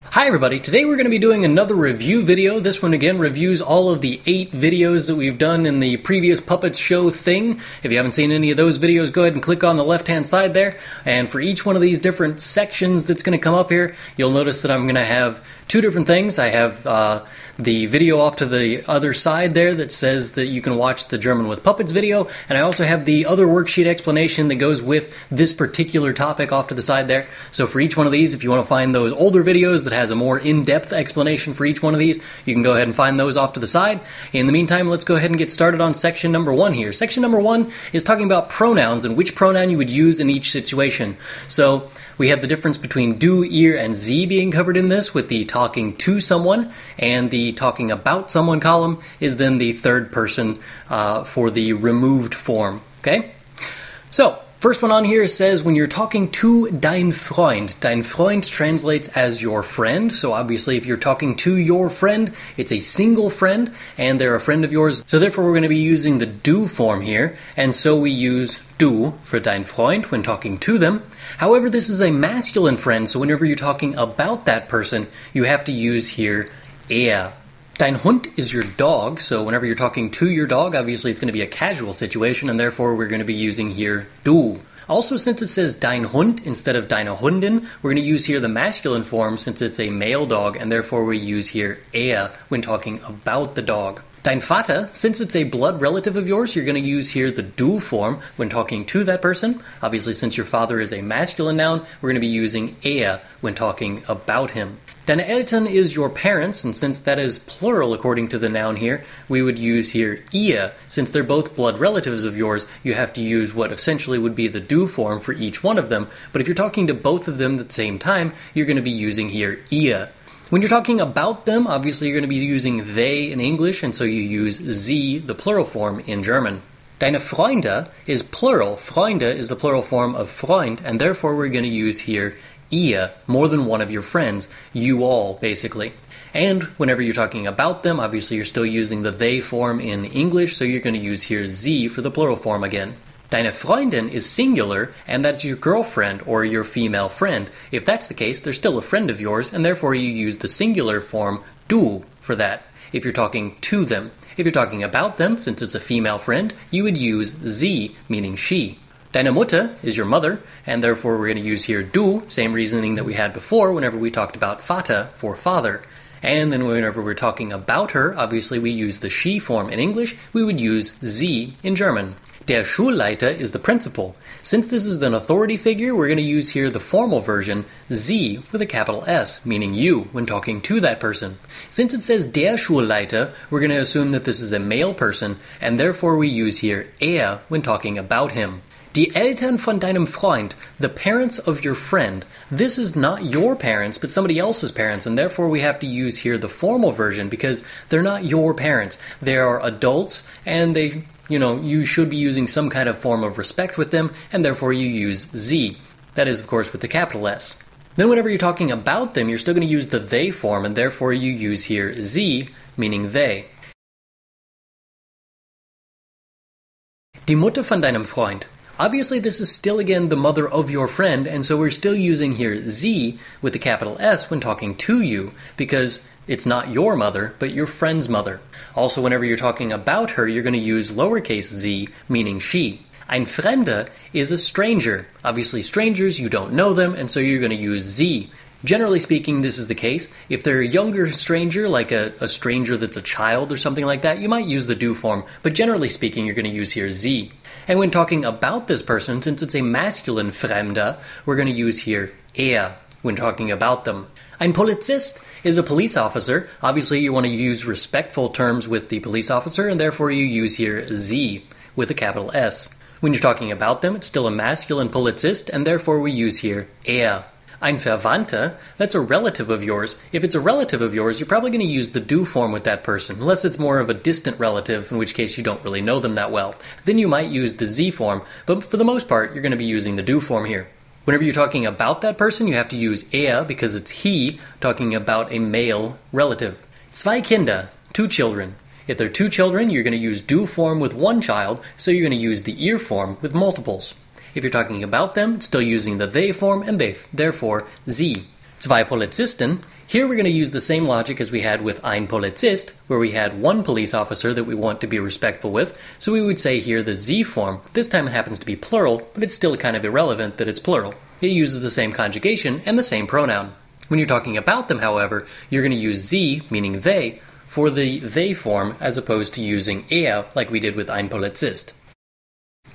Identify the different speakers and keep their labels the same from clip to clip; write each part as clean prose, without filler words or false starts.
Speaker 1: Hi everybody, today we're going to be doing another review video. This one again reviews all of the 8 videos that we've done in the previous Puppets Show thing. If you haven't seen any of those videos, go ahead and click on the left hand side there. And for each one of these different sections that's going to come up here, you'll notice that I'm going to have 2 different things. I have the video off to the other side there that says that you can watch the German with Puppets video, and I also have the other worksheet explanation that goes with this particular topic off to the side there. So for each one of these, if you want to find those older videos that has a more in-depth explanation for each one of these, you can go ahead and find those off to the side. In the meantime, let's go ahead and get started on section number 1 here. Section number 1 is talking about pronouns and which pronoun you would use in each situation. So we have the difference between du, ihr, and sie being covered in this, with the talking to someone, and the talking about someone column is then the third person for the removed form. Okay? So, first one on here says when you're talking to dein Freund translates as your friend. So obviously if you're talking to your friend, it's a single friend and they're a friend of yours. So therefore we're going to be using the du form here. And so we use du for dein Freund when talking to them. However, this is a masculine friend, so whenever you're talking about that person, you have to use here er. Dein Hund is your dog, so whenever you're talking to your dog, obviously it's going to be a casual situation, and therefore we're going to be using here du. Also, since it says dein Hund instead of deine Hundin, we're going to use here the masculine form since it's a male dog, and therefore we use here er when talking about the dog. Dein Vater, since it's a blood relative of yours, you're going to use here the du form when talking to that person. Obviously, since your father is a masculine noun, we're going to be using er when talking about him. Deine Eltern is your parents, and since that is plural according to the noun here, we would use here ihr. Since they're both blood relatives of yours, you have to use what essentially would be the du form for each one of them. But if you're talking to both of them at the same time, you're going to be using here ihr. When you're talking about them, obviously you're going to be using they in English, and so you use sie, the plural form, in German. Deine Freunde is plural. Freunde is the plural form of Freund, and therefore we're going to use here ihr, more than one of your friends, you all, basically. And whenever you're talking about them, obviously you're still using the they form in English, so you're going to use here sie for the plural form again. Deine Freundin is singular, and that's your girlfriend or your female friend. If that's the case, they're still a friend of yours, and therefore you use the singular form du for that, if you're talking to them. If you're talking about them, since it's a female friend, you would use sie, meaning she. Deine Mutter is your mother, and therefore we're going to use here du, same reasoning that we had before whenever we talked about Vater for father. And then whenever we're talking about her, obviously we use the she form in English, we would use sie in German. Der Schulleiter is the principal. Since this is an authority figure, we're going to use here the formal version, sie, with a capital S, meaning you, when talking to that person. Since it says der Schulleiter, we're going to assume that this is a male person, and therefore we use here er when talking about him. Die Eltern von deinem Freund, the parents of your friend. This is not your parents, but somebody else's parents, and therefore we have to use here the formal version because they're not your parents. They are adults, and you should be using some kind of form of respect with them, and therefore you use sie. That is, of course, with the capital S. Then whenever you're talking about them, you're still going to use the they form, and therefore you use here sie, meaning they. Die Mutter von deinem Freund. Obviously, this is still, again, the mother of your friend, and so we're still using here sie with the capital S when talking to you, because it's not your mother, but your friend's mother. Also, whenever you're talking about her, you're going to use lowercase z, meaning she. Ein Fremder is a stranger. Obviously, strangers, you don't know them, and so you're going to use sie. Generally speaking, this is the case. If they're a younger stranger, like a stranger that's a child or something like that, you might use the du form, but generally speaking, you're going to use here sie. And when talking about this person, since it's a masculine Fremder, we're going to use here er when talking about them. Ein Polizist is a police officer. Obviously, you want to use respectful terms with the police officer, and therefore you use here sie with a capital S. When you're talking about them, it's still a masculine Polizist, and therefore we use here er. Ein Verwandter, that's a relative of yours. If it's a relative of yours, you're probably going to use the du form with that person, unless it's more of a distant relative, in which case you don't really know them that well. Then you might use the sie form, but for the most part, you're going to be using the du form here. Whenever you're talking about that person, you have to use er because it's he, talking about a male relative. Zwei Kinder, 2 children. If they're 2 children, you're going to use du form with 1 child, so you're going to use the ihr form with multiples. If you're talking about them, it's still using the they form, and therefore sie. Zwei Polizisten. Here we're going to use the same logic as we had with ein Polizist, where we had one police officer that we want to be respectful with. So we would say here the Sie form. This time it happens to be plural, but it's still kind of irrelevant that it's plural. It uses the same conjugation and the same pronoun. When you're talking about them, however, you're going to use Sie, meaning they, for the they form as opposed to using er like we did with ein Polizist.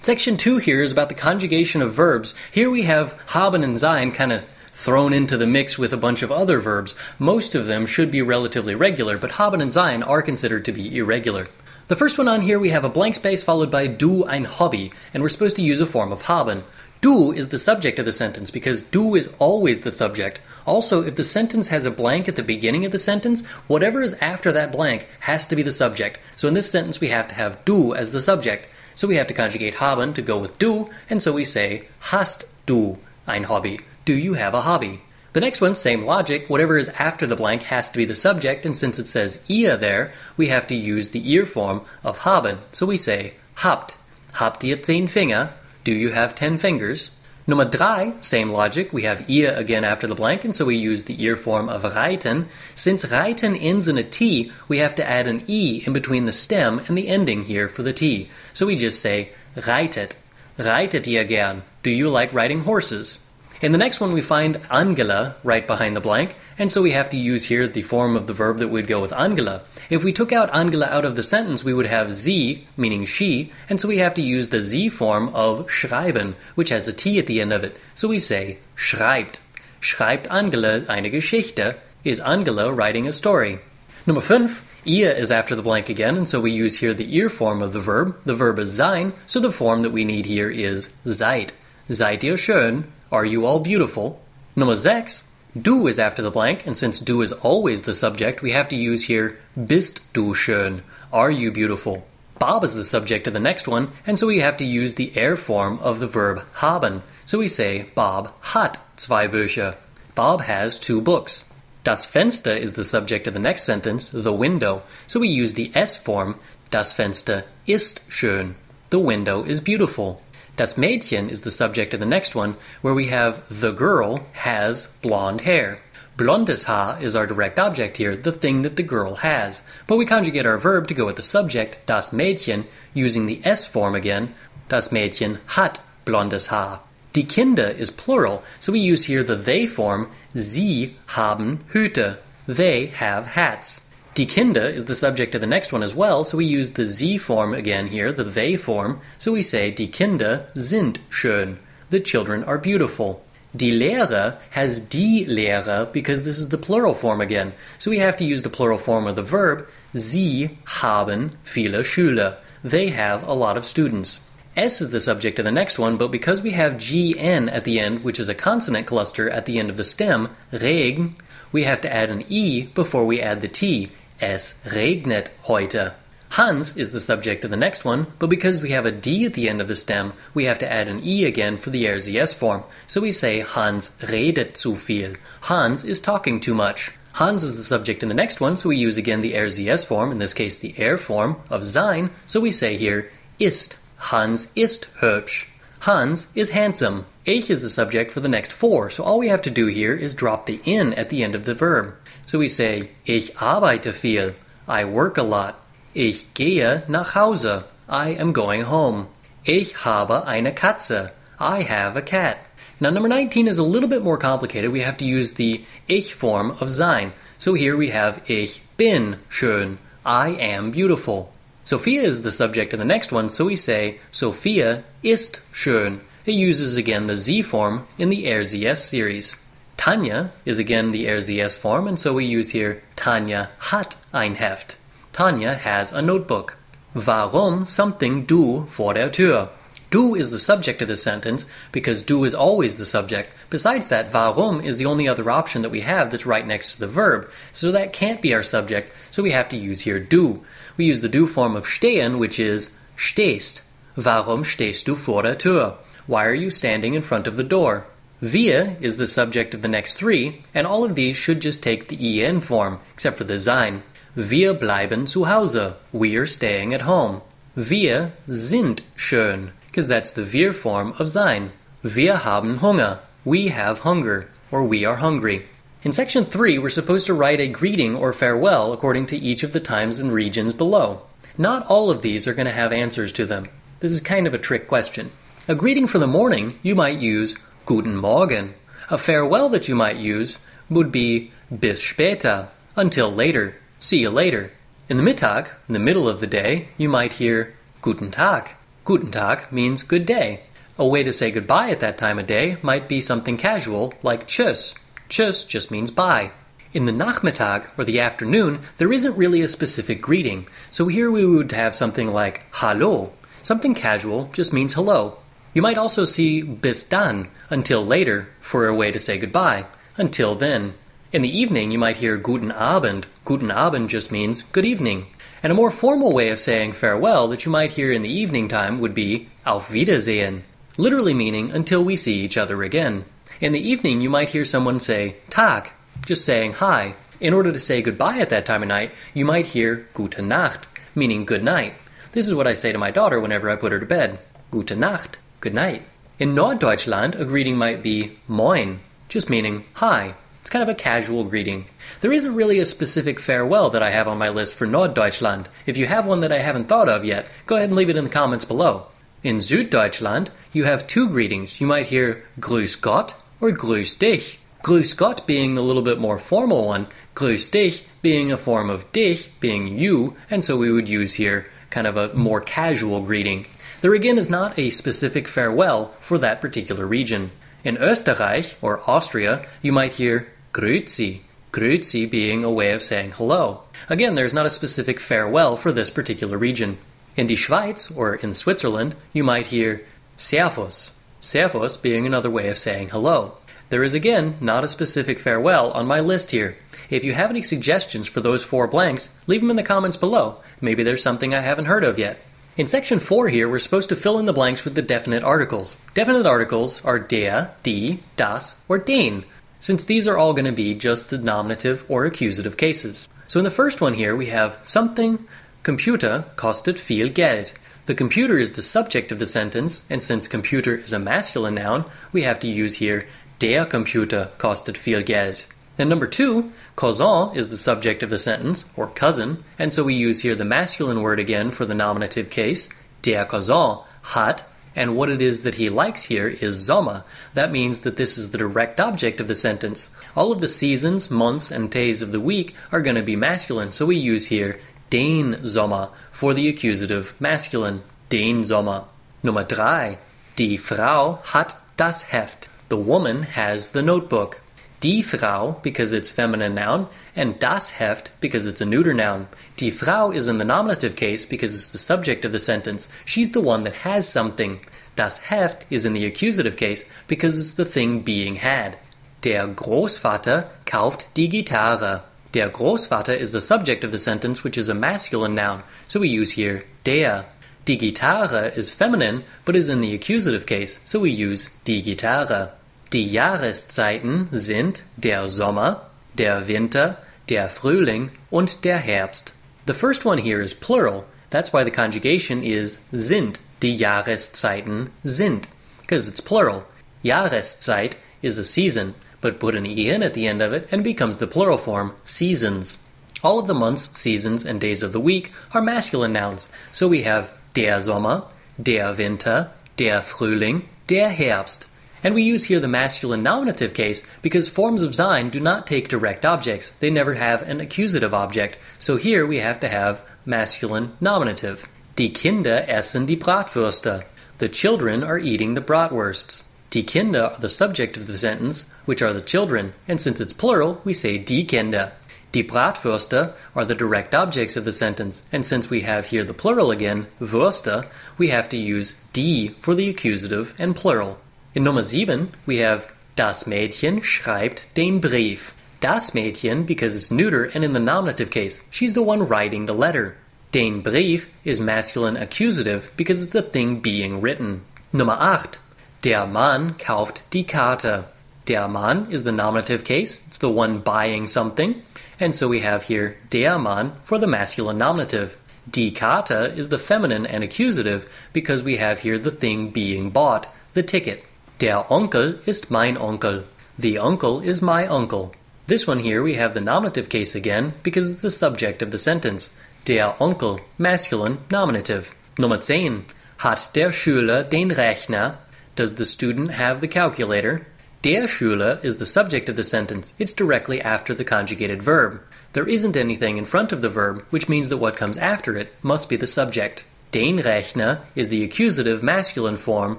Speaker 1: Section 2 here is about the conjugation of verbs. Here we have haben and sein kind of thrown into the mix with a bunch of other verbs. Most of them should be relatively regular, but haben and sein are considered to be irregular. The first one on here, we have a blank space followed by du ein Hobby, and we're supposed to use a form of haben. Du is the subject of the sentence because du is always the subject. Also, if the sentence has a blank at the beginning of the sentence, whatever is after that blank has to be the subject. So in this sentence, we have to have du as the subject. So we have to conjugate haben to go with du, and so we say, hast du ein Hobby? Do you have a hobby? The next one, same logic. Whatever is after the blank has to be the subject, and since it says ihr there, we have to use the ihr form of haben. So we say, habt. Habt ihr 10 Finger? Do you have 10 fingers? Nummer 3, same logic. We have ihr again after the blank, and so we use the ihr form of reiten. Since reiten ends in a T, we have to add an E in between the stem and the ending here for the T. So we just say, reitet. Reitet ihr gern? Do you like riding horses? In the next one, we find Angela right behind the blank, and so we have to use here the form of the verb that would go with Angela. If we took out Angela out of the sentence, we would have sie, meaning she, and so we have to use the sie form of schreiben, which has a T at the end of it. So we say, schreibt. Schreibt Angela eine Geschichte? Is Angela writing a story? Number 5, ihr is after the blank again, and so we use here the ihr form of the verb. The verb is sein, so the form that we need here is seid. Seid ihr schön? Are you all beautiful? Nummer 6, du is after the blank, and since du is always the subject, we have to use here bist du schön? Are you beautiful? Bob is the subject of the next one, and so we have to use the er form of the verb haben. So we say Bob hat 2 Bücher. Bob has 2 books. Das Fenster is the subject of the next sentence, the window. So we use the s form, das Fenster ist schön. The window is beautiful. Das Mädchen is the subject of the next one, where we have the girl has blonde hair. Blondes Haar is our direct object here, the thing that the girl has. But we conjugate our verb to go with the subject, das Mädchen, using the S form again. Das Mädchen hat blondes Haar. Die Kinder is plural, so we use here the they form, sie haben Hüte. They have hats. Die Kinder is the subject of the next one as well, so we use the sie form again here, the they form, so we say die Kinder sind schön. The children are beautiful. Die Lehrer has die Lehrer because this is the plural form again, so we have to use the plural form of the verb, sie haben viele Schüler. They have a lot of students. S is the subject of the next one, but because we have gn at the end, which is a consonant cluster at the end of the stem, Regen, we have to add an E before we add the T. Es regnet heute. Hans is the subject of the next one, but because we have a D at the end of the stem, we have to add an E again for the RZS form. So we say Hans redet zu viel. Hans is talking too much. Hans is the subject in the next one, so we use again the RZS form, in this case the er form of sein, so we say here ist. Hans ist hübsch. Hans is handsome. Ich is the subject for the next 4, so all we have to do here is drop the in at the end of the verb. So we say, ich arbeite viel. I work a lot. Ich gehe nach Hause. I am going home. Ich habe eine Katze. I have a cat. Now number 19 is a little bit more complicated. We have to use the ich form of sein. So here we have ich bin schön. I am beautiful. Sophia is the subject of the next one, so we say, Sophia ist schön. It uses again the Z form in the RZS series. Tanya is again the RZS form, and so we use here Tanya hat ein Heft. Tanya has a notebook. Warum something du vor der Tür? Du is the subject of the sentence because du is always the subject. Besides that, warum is the only other option that we have that's right next to the verb, so that can't be our subject, so we have to use here du. We use the du form of stehen, which is stehst. Warum stehst du vor der Tür? Why are you standing in front of the door? Wir is the subject of the next 3, and all of these should just take the en form, except for the sein. Wir bleiben zu Hause. We're staying at home. Wir sind schön, because that's the wir form of sein. Wir haben Hunger. We have hunger, or we are hungry. In section 3, we're supposed to write a greeting or farewell according to each of the times and regions below. Not all of these are going to have answers to them. This is kind of a trick question. A greeting for the morning, you might use Guten Morgen. A farewell that you might use would be Bis später, until later, see you later. In the Mittag, in the middle of the day, you might hear Guten Tag. Guten Tag means good day. A way to say goodbye at that time of day might be something casual like Tschüss. Tschüss just means bye. In the Nachmittag, or the afternoon, there isn't really a specific greeting, so here we would have something like Hallo. Something casual just means hello. You might also see Bis dann, until later, for a way to say goodbye. Until then. In the evening, you might hear Guten Abend. Guten Abend just means good evening. And a more formal way of saying farewell that you might hear in the evening time would be Auf Wiedersehen, literally meaning until we see each other again. In the evening, you might hear someone say Tag, just saying hi. In order to say goodbye at that time of night, you might hear Gute Nacht, meaning good night. This is what I say to my daughter whenever I put her to bed. Gute Nacht, good night. In Norddeutschland, a greeting might be Moin, just meaning hi. It's kind of a casual greeting. There isn't really a specific farewell that I have on my list for Norddeutschland. If you have one that I haven't thought of yet, go ahead and leave it in the comments below. In Süddeutschland, you have two greetings. You might hear Grüß Gott or Grüß dich. Grüß Gott being the little bit more formal one, Grüß dich being a form of dich, being you, and so we would use here kind of a more casual greeting. There again is not a specific farewell for that particular region. In Österreich, or Austria, you might hear Grüezi, Grüezi being a way of saying hello. Again, there's not a specific farewell for this particular region. In die Schweiz, or in Switzerland, you might hear Servus, Servus being another way of saying hello. There is again not a specific farewell on my list here. If you have any suggestions for those 4 blanks, leave them in the comments below. Maybe there's something I haven't heard of yet. In section 4 here, we're supposed to fill in the blanks with the definite articles. Definite articles are der, die, das, or den, since these are all going to be just the nominative or accusative cases. So in the first one here, we have something, Computer kostet viel Geld. The computer is the subject of the sentence, and since computer is a masculine noun, we have to use here Der Computer kostet viel Geld. And number 2, Cousin is the subject of the sentence, or cousin, and so we use here the masculine word again for the nominative case, Der Cousin hat, and what it is that he likes here is Sommer. That means that this is the direct object of the sentence. All of the seasons, months, and days of the week are going to be masculine, so we use here den Sommer for the accusative masculine, den Sommer. Nummer 3, Die Frau hat das Heft. The woman has the notebook. Die Frau, because it's feminine noun, and das Heft, because it's a neuter noun. Die Frau is in the nominative case because it's the subject of the sentence. She's the one that has something. Das Heft is in the accusative case because it's the thing being had. Der Großvater kauft die Gitarre. Der Großvater is the subject of the sentence, which is a masculine noun, so we use here der. Die Gitarre is feminine, but is in the accusative case, so we use die Gitarre. Die Jahreszeiten sind der Sommer, der Winter, der Frühling und der Herbst. The first one here is plural. That's why the conjugation is sind. Die Jahreszeiten sind, because it's plural. Jahreszeit is a season, but put an en at the end of it and it becomes the plural form, seasons. All of the months, seasons, and days of the week are masculine nouns, so we have der Sommer, der Winter, der Frühling, der Herbst. And we use here the masculine nominative case because forms of sein do not take direct objects. They never have an accusative object. So here we have to have masculine nominative. Die Kinder essen die Bratwürste. The children are eating the bratwursts. Die Kinder are the subject of the sentence, which are the children, and since it's plural, we say die Kinder. Die Bratwürste are the direct objects of the sentence, and since we have here the plural again, Würste, we have to use die for the accusative and plural. In Nummer 7, we have Das Mädchen schreibt den Brief. Das Mädchen, because it's neuter and in the nominative case, she's the one writing the letter. Den Brief is masculine accusative because it's the thing being written. Nummer 8, Der Mann kauft die Karte. Der Mann is the nominative case, it's the one buying something, and so we have here der Mann for the masculine nominative. Die Karte is the feminine and accusative because we have here the thing being bought, the ticket. Der Onkel ist mein Onkel. The uncle is my uncle. This one here we have the nominative case again because it's the subject of the sentence. Der Onkel, masculine, nominative. Nummer 10. Hat der Schüler den Rechner? Does the student have the calculator? Der Schüler is the subject of the sentence. It's directly after the conjugated verb. There isn't anything in front of the verb, which means that what comes after it must be the subject. Den Rechner is the accusative masculine form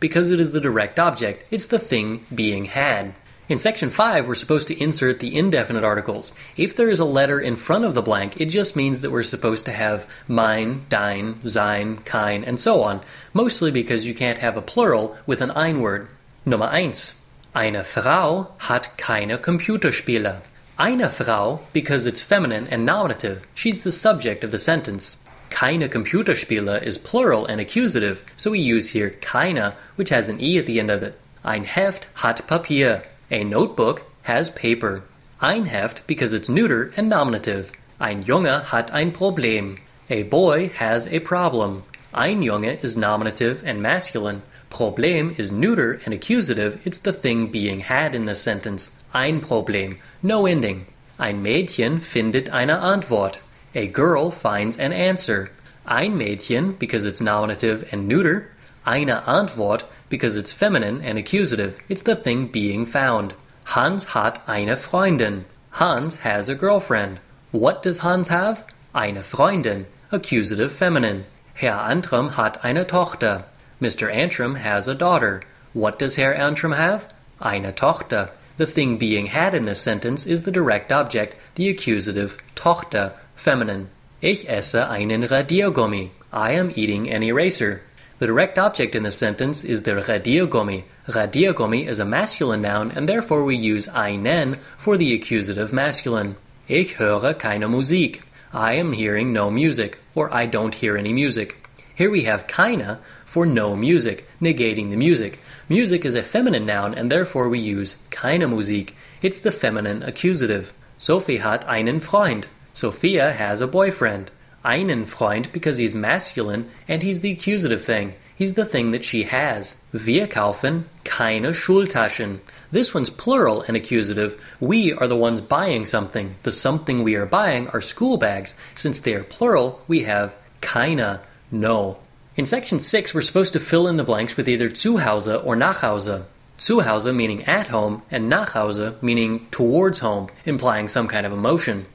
Speaker 1: because it is the direct object. It's the thing being had. In section 5, we're supposed to insert the indefinite articles. If there is a letter in front of the blank, it just means that we're supposed to have mein, dein, sein, kein, and so on, mostly because you can't have a plural with an ein word. Nummer 1. Eine Frau hat keine Computerspiele. Eine Frau, because it's feminine and nominative, she's the subject of the sentence. Keine Computerspiele is plural and accusative, so we use here keine, which has an e at the end of it. Ein Heft hat Papier. A notebook has paper. Ein Heft because it's neuter and nominative. Ein Junge hat ein Problem. A boy has a problem. Ein Junge is nominative and masculine. Problem is neuter and accusative. It's the thing being had in this sentence. Ein Problem. No ending. Ein Mädchen findet eine Antwort. A girl finds an answer. Ein Mädchen because it's nominative and neuter. Eine Antwort because it's feminine and accusative. It's the thing being found. Hans hat eine Freundin. Hans has a girlfriend. What does Hans have? Eine Freundin. Accusative feminine. Herr Antrim hat eine Tochter. Mr. Antrim has a daughter. What does Herr Antrim have? Eine Tochter. The thing being had in this sentence is the direct object, the accusative Tochter, feminine. Ich esse einen Radiergummi. I am eating an eraser. The direct object in this sentence is der Radiergummi. Radiergummi is a masculine noun, and therefore we use einen for the accusative masculine. Ich höre keine Musik. I am hearing no music, or I don't hear any music. Here we have keine for no music, negating the music. Music is a feminine noun, and therefore we use keine Musik. It's the feminine accusative. Sophie hat einen Freund. Sophia has a boyfriend. Einen Freund because he's masculine and he's the accusative thing. He's the thing that she has. Wir kaufen keine Schultaschen. This one's plural and accusative. We are the ones buying something. The something we are buying are school bags. Since they are plural, we have keine, no. In section 6, we're supposed to fill in the blanks with either zu Hause or nach Hause. Zu Hause meaning at home and nach Hause meaning towards home, implying some kind of emotion.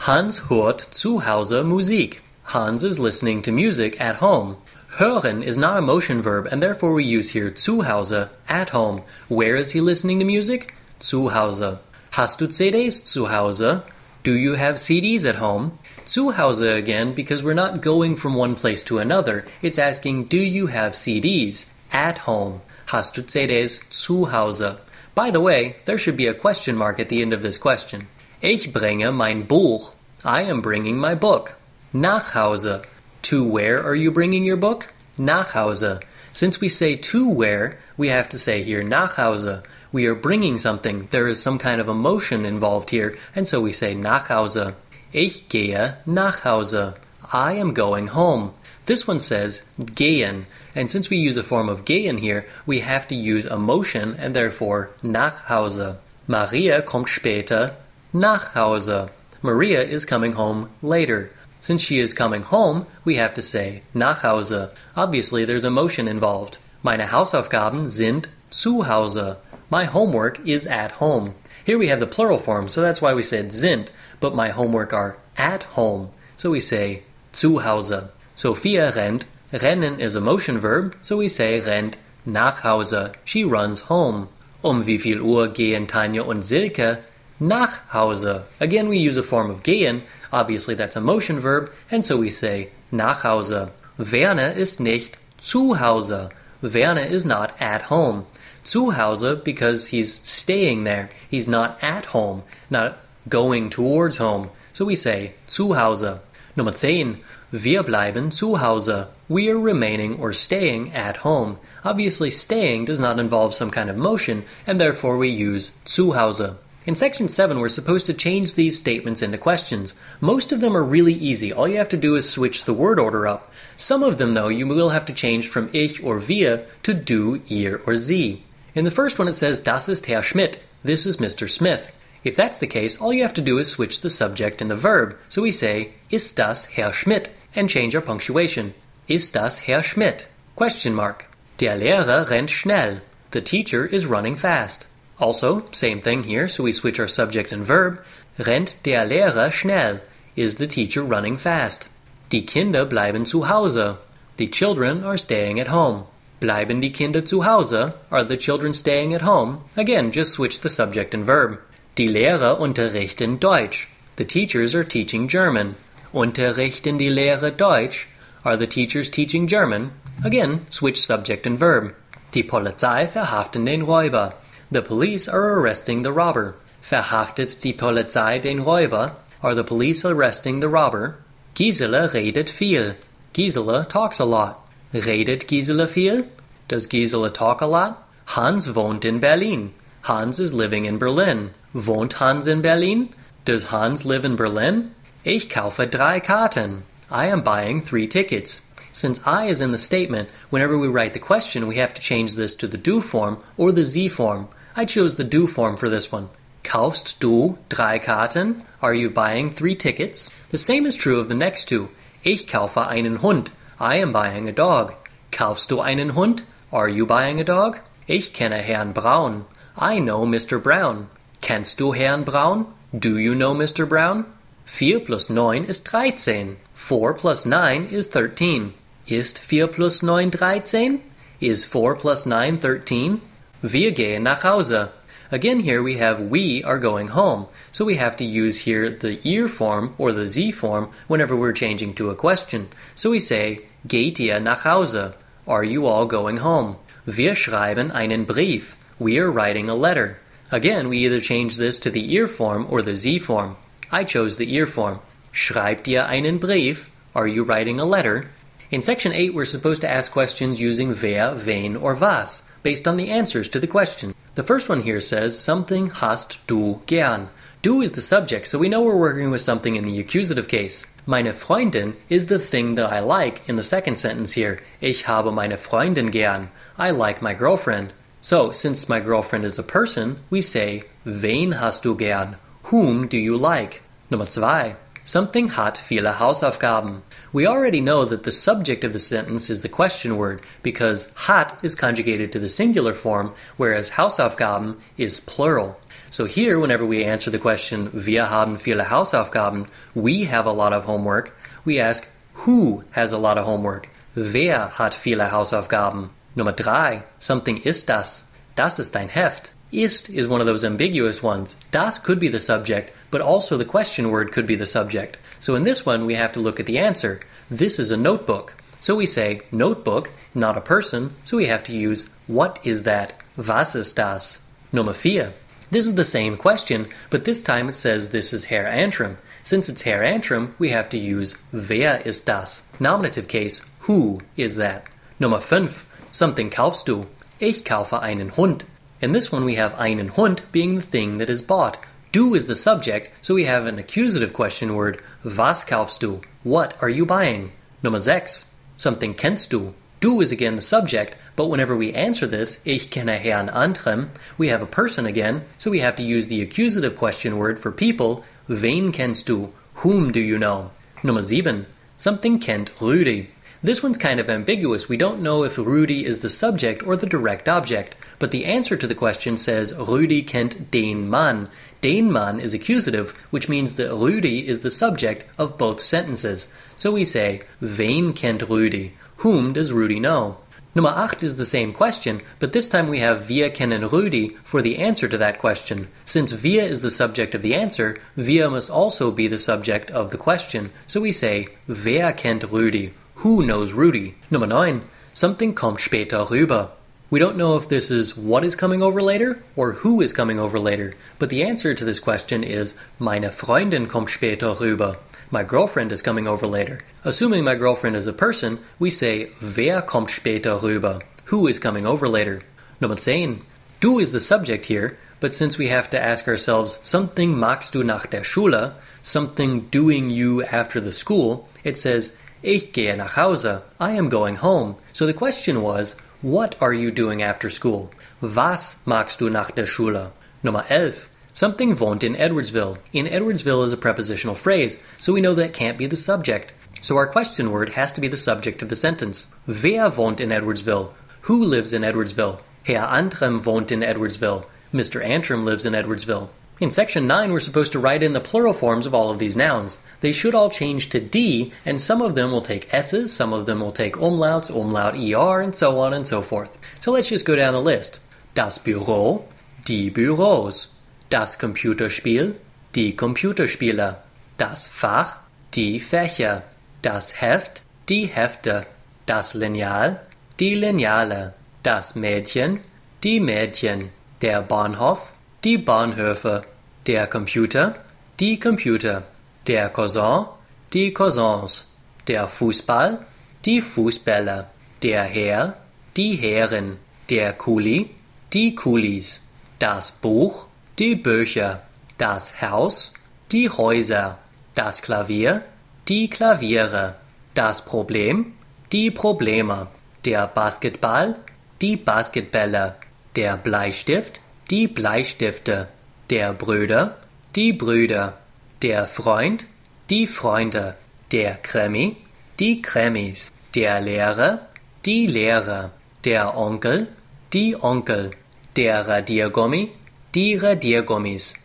Speaker 1: Hans hört zu Hause Musik. Hans is listening to music at home. Hören is not a motion verb, and therefore we use here zu Hause, at home. Where is he listening to music? Zu Hause. Hast du CDs zu Hause? Do you have CDs at home? Zu Hause again because we're not going from one place to another. It's asking, do you have CDs at home? Hast du CDs zu Hause? By the way, there should be a question mark at the end of this question. Ich bringe mein Buch. I am bringing my book. Nach Hause. To where are you bringing your book? Nach Hause. Since we say to where, we have to say here nach Hause. We are bringing something. There is some kind of emotion involved here, and so we say nach Hause. Ich gehe nach Hause. I am going home. This one says gehen, and since we use a form of gehen here, we have to use emotion, and therefore nach Hause. Maria kommt später nach Hause. Maria is coming home later. Since she is coming home, we have to say nach Hause. Obviously, there's emotion involved. Meine Hausaufgaben sind zu Hause. My homework is at home. Here we have the plural form, so that's why we said sind, but my homework are at home. So we say zu Hause. Sophia rennt. Rennen is a motion verb, so we say rennt nach Hause. She runs home. Wie viel Uhr gehen Tanja und Silke nach Hause? Again, we use a form of gehen. Obviously, that's a motion verb, and so we say nach Hause. Werner ist nicht zu Hause. Werner is not at home. Zu Hause because he's staying there. He's not at home, not going towards home. So we say zu Hause. Nummer 10. Wir bleiben zu Hause. We are remaining or staying at home. Obviously, staying does not involve some kind of motion, and therefore we use zu Hause. In section 7, we're supposed to change these statements into questions. Most of them are really easy. All you have to do is switch the word order up. Some of them, though, you will have to change from ich or wir to du, ihr, or sie. In the first one, it says, Das ist Herr Schmidt. This is Mr. Smith. If that's the case, all you have to do is switch the subject and the verb. So we say, Ist das Herr Schmidt? And change our punctuation. Ist das Herr Schmidt? Question mark. Der Lehrer rennt schnell. The teacher is running fast. Also, same thing here, so we switch our subject and verb. Rennt der Lehrer schnell? Is the teacher running fast? Die Kinder bleiben zu Hause. The children are staying at home. Bleiben die Kinder zu Hause? Are the children staying at home? Again, just switch the subject and verb. Die Lehrer unterrichten Deutsch. The teachers are teaching German. Unterrichten die Lehrer Deutsch? Are the teachers teaching German? Again, switch subject and verb. Die Polizei verhaften den Räuber. The police are arresting the robber. Verhaftet die Polizei den Räuber? Are the police arresting the robber? Gisela redet viel. Gisela talks a lot. Redet Gisela viel? Does Gisela talk a lot? Hans wohnt in Berlin. Hans is living in Berlin. Wohnt Hans in Berlin? Does Hans live in Berlin? Ich kaufe 3 Karten. I am buying 3 tickets. Since I is in the statement, whenever we write the question, we have to change this to the do form or the Sie form. I chose the do form for this one. Kaufst du 3 Karten? Are you buying 3 tickets? The same is true of the next two. Ich kaufe einen Hund. I am buying a dog. Kaufst du einen Hund? Are you buying a dog? Ich kenne Herrn Braun. I know Mr. Brown. Kennst du Herrn Braun? Do you know Mr. Brown? 4 plus 9 ist 13. 4 plus 9 is 13. Ist 4 plus 9 13? Is 4 plus 9 13? Wir gehen nach Hause. Again, here we have we are going home, so we have to use here the ihr form or the Sie form whenever we're changing to a question. So we say, Geht ihr nach Hause? Are you all going home? Wir schreiben einen Brief. We are writing a letter. Again, we either change this to the ihr form or the Sie form. I chose the ihr form. Schreibt ihr einen Brief? Are you writing a letter? In section 8, we're supposed to ask questions using wer, wen, or was, based on the answers to the question. The first one here says, something hast du gern. Du is the subject, so we know we're working with something in the accusative case. Meine Freundin is the thing that I like in the second sentence here. Ich habe meine Freundin gern. I like my girlfriend. So, since my girlfriend is a person, we say, wen hast du gern? Whom do you like? Nummer 2. Something hat viele Hausaufgaben. We already know that the subject of the sentence is the question word because hat is conjugated to the singular form, whereas Hausaufgaben is plural. So here, whenever we answer the question, wir haben viele Hausaufgaben, we have a lot of homework, we ask, who has a lot of homework? Wer hat viele Hausaufgaben? Nummer 3. Something ist das. Das ist ein Heft. Ist is one of those ambiguous ones. Das could be the subject, but also the question word could be the subject. So in this one, we have to look at the answer. This is a notebook. So we say notebook, not a person, so we have to use what is that? Was ist das? Nummer 4. This is the same question, but this time it says this is Herr Antrim. Since it's Herr Antrim, we have to use wer ist das? Nominative case, who is that? Nummer 5. Something kaufst du. Ich kaufe einen Hund. In this one we have einen Hund being the thing that is bought. Du is the subject, so we have an accusative question word. Was kaufst du? What are you buying? Nummer 6. Something kennst du. Du is again the subject, but whenever we answer this, ich kenne Herrn Antrim, we have a person again, so we have to use the accusative question word for people. Wen kennst du? Whom do you know? Nummer 7. Something kennt Rüdi. This one's kind of ambiguous. We don't know if Rudi is the subject or the direct object, but the answer to the question says Rudi kennt den Mann. Den Mann is accusative, which means that Rudi is the subject of both sentences. So we say, wen kennt Rudi? Whom does Rudi know? Nummer 8 is the same question, but this time we have wir kennen Rudi for the answer to that question. Since wir is the subject of the answer, wir must also be the subject of the question. So we say, wer kennt Rudi? Who knows Rudy? Nummer 9. Something kommt später rüber. We don't know if this is what is coming over later or who is coming over later, but the answer to this question is meine Freundin kommt später rüber. My girlfriend is coming over later. Assuming my girlfriend is a person, we say wer kommt später rüber. Who is coming over later? Nummer 10. Du is the subject here, but since we have to ask ourselves something machst du nach der Schule, something doing you after the school, it says Ich gehe nach Hause. I am going home. So the question was, what are you doing after school? Was machst du nach der Schule? Nummer 11. Something wohnt in Edwardsville. In Edwardsville is a prepositional phrase, so we know that can't be the subject. So our question word has to be the subject of the sentence. Wer wohnt in Edwardsville? Who lives in Edwardsville? Herr Antrim wohnt in Edwardsville. Mr. Antrim lives in Edwardsville. In section 9, we're supposed to write in the plural forms of all of these nouns. They should all change to D, and some of them will take S's, some of them will take umlauts, umlaut ER, and so on and so forth. So let's just go down the list. Das Büro, die Büros. Das Computerspiel, die Computerspiele. Das Fach, die Fächer. Das Heft, die Hefte. Das Lineal, die Lineale. Das Mädchen, die Mädchen. Der Bahnhof, die Bahnhöfe. Der Computer, die Computer. Der Cousin, die Cousins. Der Fußball, die Fußbälle. Der Herr, die Herren. Der Kuli, die Kulis. Das Buch, die Bücher. Das Haus, die Häuser. Das Klavier, die Klaviere. Das Problem, die Probleme. Der Basketball, die Basketbälle. Der Bleistift, die Bleistifte. Der Bruder, die Brüder. Der Freund, die Freunde. Der Krimi, die Krimis. Der Lehrer, die Lehrer. Der Onkel, die Onkel. Der Radiergummi, die Radiergummis.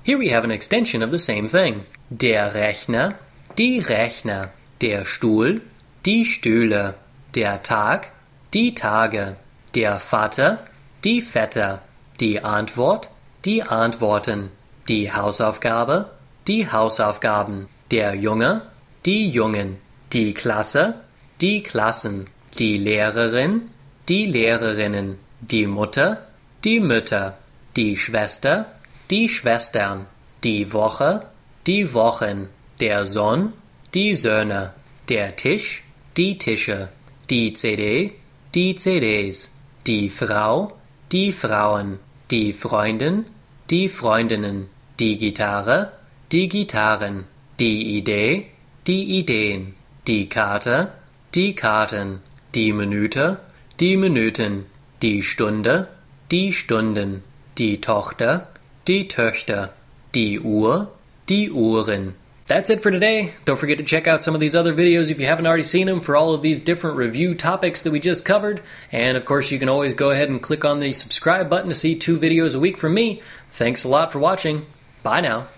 Speaker 1: Here we have an extension of the same thing. Der Rechner, die Rechner. Der Stuhl, die Stühle. Der Tag, die Tage. Der Vater, die Väter. Die Antwort, die Antworten. Die Hausaufgabe, die Hausaufgaben. Der Junge, die Jungen. Die Klasse, die Klassen. Die Lehrerin, die Lehrerinnen. Die Mutter, die Mütter. Die Schwester, die Schwestern. Die Woche, die Wochen. Der Sohn, die Söhne. Der Tisch, die Tische. Die CD, die CDs. Die Frau, die Frauen. Die Freundin, die Freundinnen. Die Gitarre, die Gitarren. Die Idee, die Ideen. Die Karte, die Karten. Die Minute, die Minuten. Die Stunde, die Stunden. Die Tochter, die Töchter. Die Uhr, die Uhren. That's it for today. Don't forget to check out some of these other videos if you haven't already seen them for all of these different review topics that we just covered. And of course, you can always go ahead and click on the subscribe button to see 2 videos a week from me. Thanks a lot for watching. Bye now.